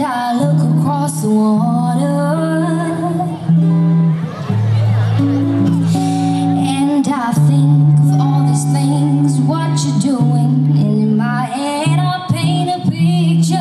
I look across the water, and I think of all these things, what you're doing, and in my head I paint a picture.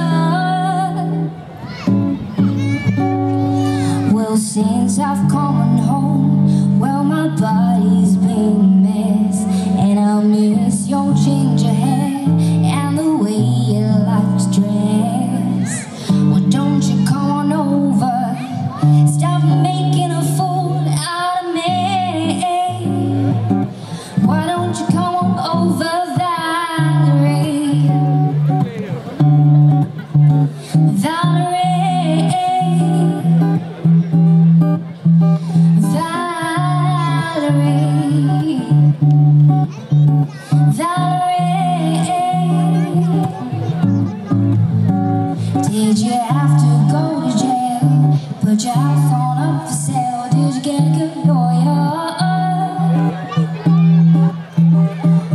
Well, since I've come home, well, my body's been a mess, and I miss your ginger hair and the way you like to dress. Well, don't you come on over, stop making a fool out of me. Why don't you come on over, Valerie? Valerie, did you have to go to jail? Put your house on up for sale. Did you get a good lawyer?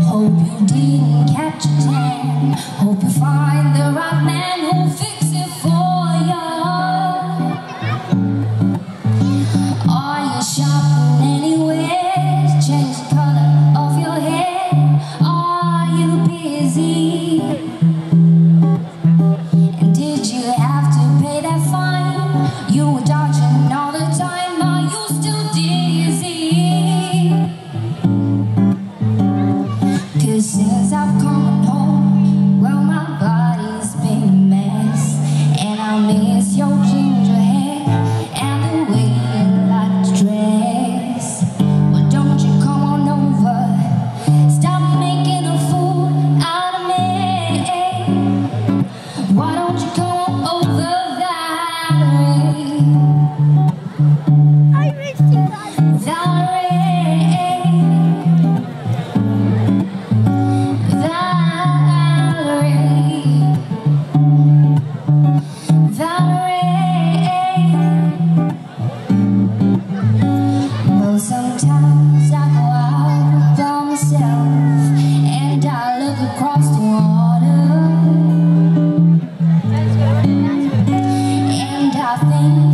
Hope you didn't catch a tan. Hope you find the right man who'll fix it for you. Are you shopping anywhere to change the color of your hair? Are you busy? You were dodging all the time, are you still dizzy? 'Cause since I've come home, well, my body's been a mess, and I miss your ginger hair and the way you like to dress. Well, don't you come on over, stop making a fool out of me. Why don't you come on over, Valerie? Well, sometimes I go out by myself and I look across the water, and I think